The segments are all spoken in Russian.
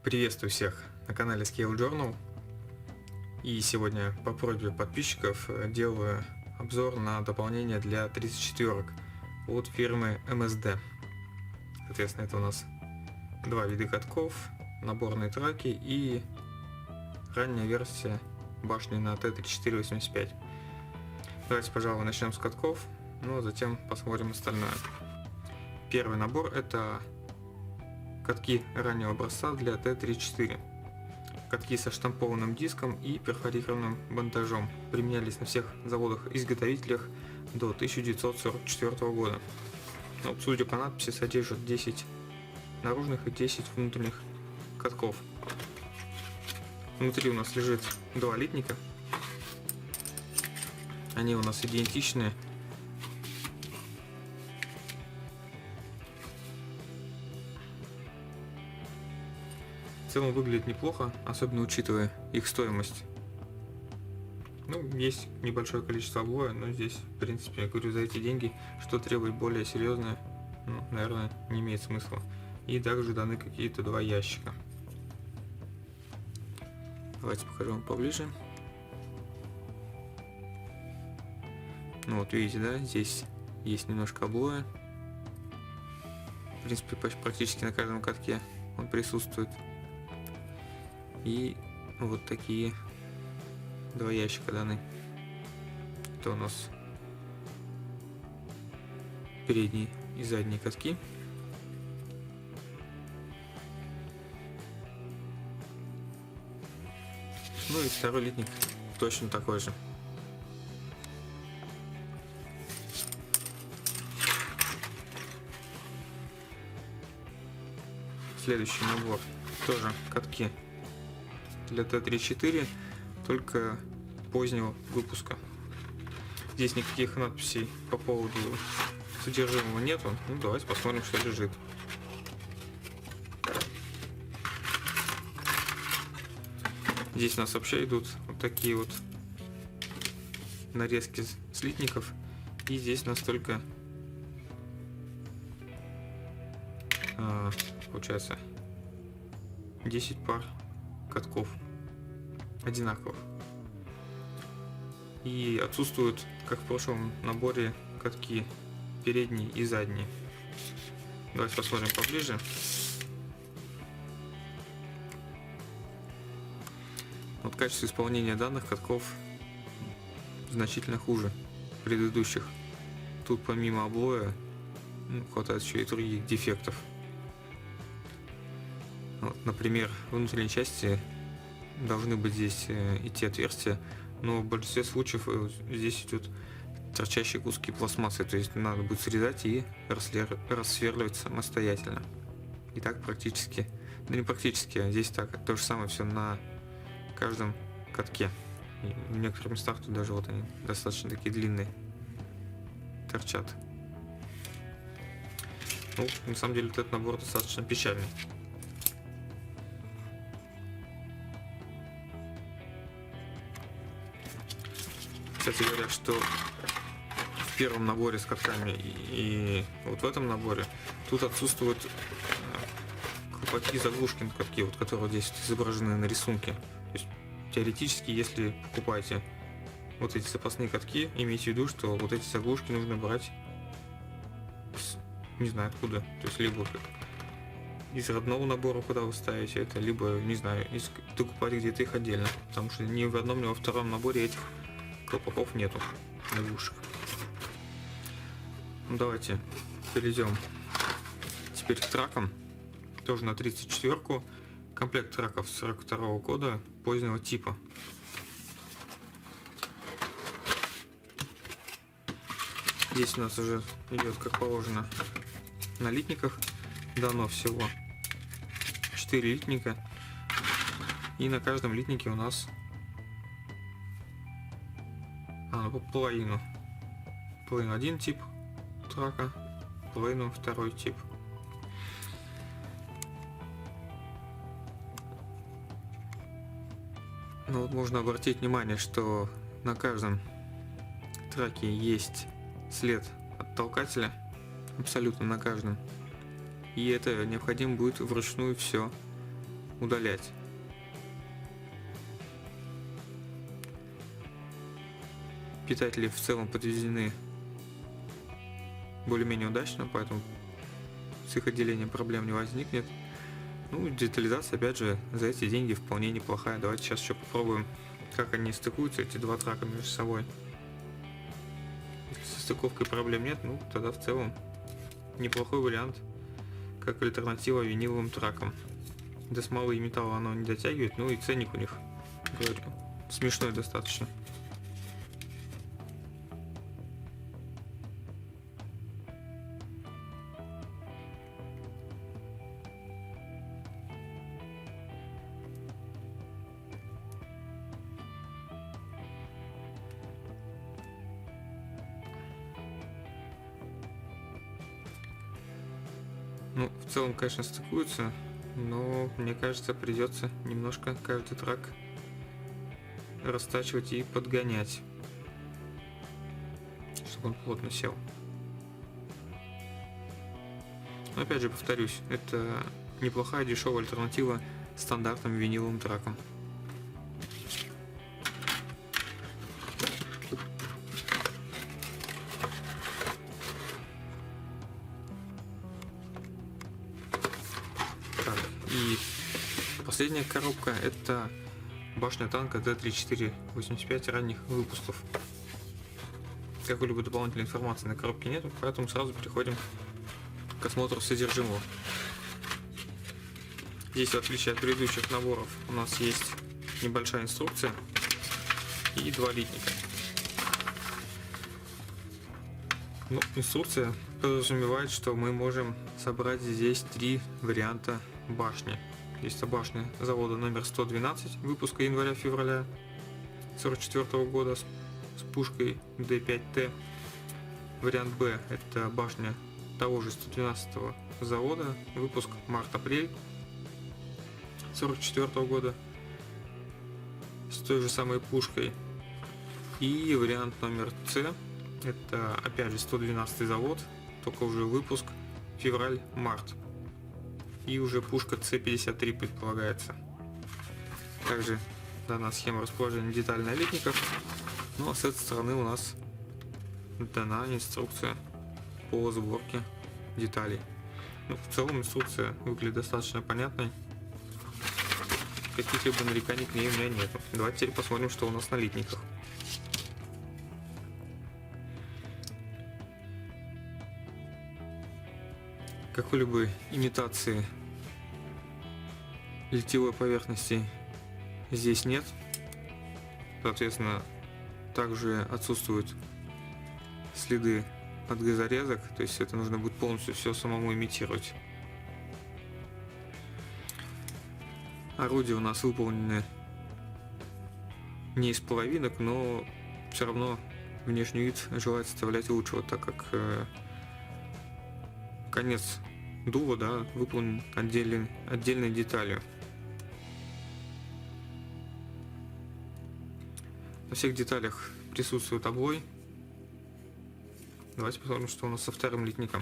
Приветствую всех на канале Scale Journal. И сегодня по просьбе подписчиков делаю обзор на дополнение для 34 от фирмы MSD. Соответственно, это у нас два вида катков, наборные траки и ранняя версия башни на T3485. Давайте, пожалуй, начнем с катков, ну а затем посмотрим остальное. Первый набор — это катки раннего образца для T34. Катки со штампованным диском и перфорированным монтажом применялись на всех заводах-изготовителях до 1944 года. Но, судя по надписи, содержат 10 наружных и 10 внутренних катков. Внутри у нас лежит два литника. Они у нас идентичны. В целом выглядит неплохо, особенно учитывая их стоимость. Ну, есть небольшое количество облоя, но здесь, в принципе, я говорю, за эти деньги, что требовать более серьезное, ну, наверное, не имеет смысла. И также даны какие-то два ящика. Давайте покажу вам поближе. Ну вот видите, да, здесь есть немножко облоя. В принципе, практически на каждом катке он присутствует. И вот такие два ящика даны. Это у нас передние и задние катки. Ну и второй литник точно такой же. Следующий набор тоже катки для T34, только позднего выпуска. Здесь никаких надписей по поводу содержимого нету. Ну, давайте посмотрим, что лежит. Здесь у нас вообще идут вот такие вот нарезки слитников. И здесь у нас только получается 10 пар катков одинаковых. И отсутствуют, как в прошлом наборе, катки передние и задние. Давайте посмотрим поближе. Вот качество исполнения данных катков значительно хуже предыдущих. Тут помимо облоя хватает еще и других дефектов. Вот, например, в внутренней части должны быть здесь идти отверстия, но в большинстве случаев здесь идут торчащие куски пластмассы, то есть надо будет срезать и рассверливать самостоятельно. И так практически, да не практически, а здесь так, то же самое все на каждом катке. И в некоторых местах тут даже вот они достаточно такие длинные торчат. Ну, на самом деле этот набор достаточно печальный. Кстати говоря, что в первом наборе с катками и вот в этом наборе тут отсутствуют колпаки заглушки на катки, вот которые здесь изображены на рисунке. То есть теоретически, если покупаете вот эти запасные катки, имейте в виду, что вот эти заглушки нужно брать не знаю откуда, то есть либо из родного набора, куда вы ставите это, либо, не знаю, докупать где-то их отдельно, потому что ни в одном, ни во втором наборе этих колпаков нету, заглушек. Ну, давайте перейдем теперь к тракам. Тоже на 34-ку. Комплект траков 42-го года позднего типа. Здесь у нас уже идет, как положено, на литниках. Дано всего 4 литника. И на каждом литнике у нас половину один тип трака, половину второй тип. Ну вот можно обратить внимание, что на каждом траке есть след от толкателя, абсолютно на каждом. И это необходимо будет вручную все удалять. Питатели в целом подведены более-менее удачно, поэтому с их отделением проблем не возникнет. Ну, детализация, опять же, за эти деньги вполне неплохая. Давайте сейчас еще попробуем, как они стыкуются, эти два трака между собой. Если со стыковкой проблем нет, ну, тогда в целом неплохой вариант, как альтернатива виниловым тракам. До смолы и металла оно не дотягивает, ну и ценник у них, говорю, смешной достаточно. Ну, в целом, конечно, стыкуются, но мне кажется, придется немножко каждый трак растачивать и подгонять, чтобы он плотно сел. Но опять же, повторюсь, это неплохая дешевая альтернатива стандартным виниловым тракам. И последняя коробка — это башня танка Т-34-85 ранних выпусков. Какой-либо дополнительной информации на коробке нет, поэтому сразу переходим к осмотру содержимого. Здесь, в отличие от предыдущих наборов, у нас есть небольшая инструкция и два литника. Ну, инструкция подразумевает, что мы можем собрать здесь три варианта башни. Есть башня завода номер 112 выпуска января-февраля 1944 года с пушкой Д5Т. Вариант Б — это башня того же 112 завода, выпуск март-апрель 1944 года с той же самой пушкой. И вариант номер С — это опять же 112 завод, только уже выпуск февраль-март. И уже пушка С-53 предполагается. Также дана схема расположения деталей литников. Ну а с этой стороны у нас дана инструкция по сборке деталей. Ну, в целом инструкция выглядит достаточно понятной. Каких-либо нареканий к ней у меня нет. Давайте теперь посмотрим, что у нас на литниках. Какой-либо имитации литьевой поверхности здесь нет. Соответственно, также отсутствуют следы от газорезок, то есть это нужно будет полностью все самому имитировать. Орудия у нас выполнены не из половинок, но все равно внешний вид желательно оставлять лучшего, так как конец дула, да, выполнен отдельной деталью. На всех деталях присутствует облой. Давайте посмотрим, что у нас со вторым литником.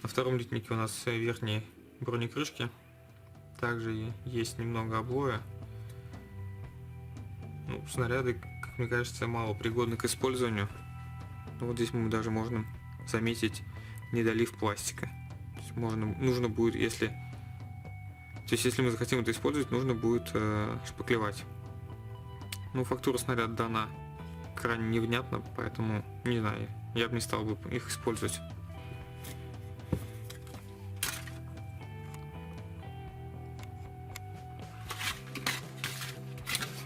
На втором литнике у нас верхние бронекрышки. Также есть немного облоя. Ну, снаряды, как мне кажется, мало пригодны к использованию. Вот здесь мы даже можем заметить недолив пластика. Нужно будет, если мы захотим это использовать, нужно будет шпаклевать. Ну, фактура снаряда дана крайне невнятно, поэтому не знаю, я бы не стал бы их использовать.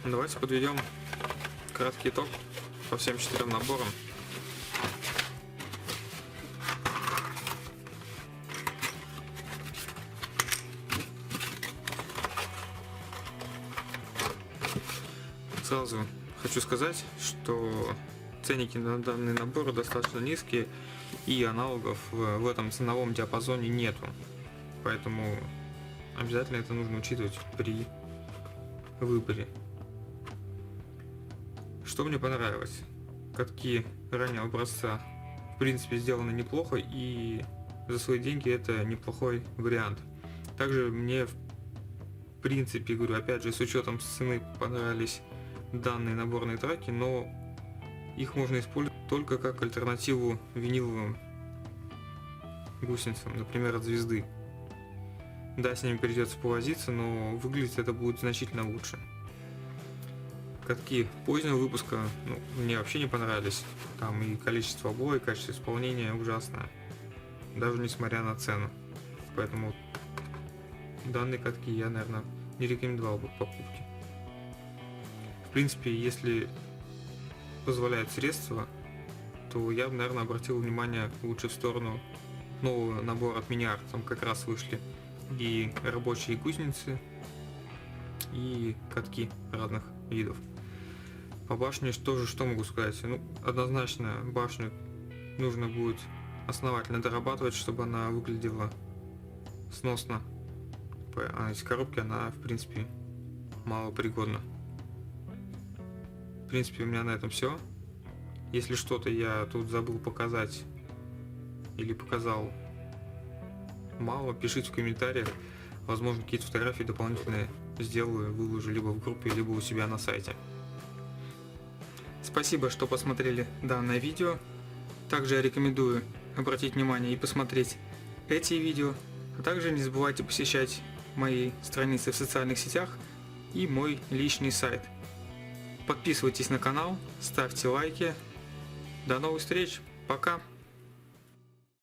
Давайте подведем краткий итог по всем 4 наборам. Сразу хочу сказать, что ценники на данные наборы достаточно низкие, и аналогов в этом ценовом диапазоне нету. Поэтому обязательно это нужно учитывать при выборе. Что мне понравилось? Катки раннего образца в принципе сделаны неплохо, и за свои деньги это неплохой вариант. Также мне в принципе, говорю, опять же, с учетом цены понравились данные наборные траки, но их можно использовать только как альтернативу виниловым гусеницам, например, от Звезды. Да, с ними придется повозиться, но выглядеть это будет значительно лучше. Катки позднего выпуска мне вообще не понравились. Там и количество обои, и качество исполнения ужасное. Даже несмотря на цену. Поэтому данные катки я, наверное, не рекомендовал бы к покупке. В принципе, если позволяют средства, то я бы, наверное, обратил внимание лучше в сторону нового набора от Mini-Art. Там как раз вышли и рабочие гусеницы, и катки разных видов. По башне тоже что могу сказать? Однозначно башню нужно будет основательно дорабатывать, чтобы она выглядела сносно. А из коробки она, в принципе, мало пригодна. В принципе, у меня на этом все. Если что-то я тут забыл показать или показал мало, пишите в комментариях. Возможно, какие-то фотографии дополнительные сделаю, выложу либо в группе, либо у себя на сайте. Спасибо, что посмотрели данное видео. Также я рекомендую обратить внимание и посмотреть эти видео. А также не забывайте посещать мои страницы в социальных сетях и мой личный сайт. Подписывайтесь на канал, ставьте лайки. До новых встреч, пока!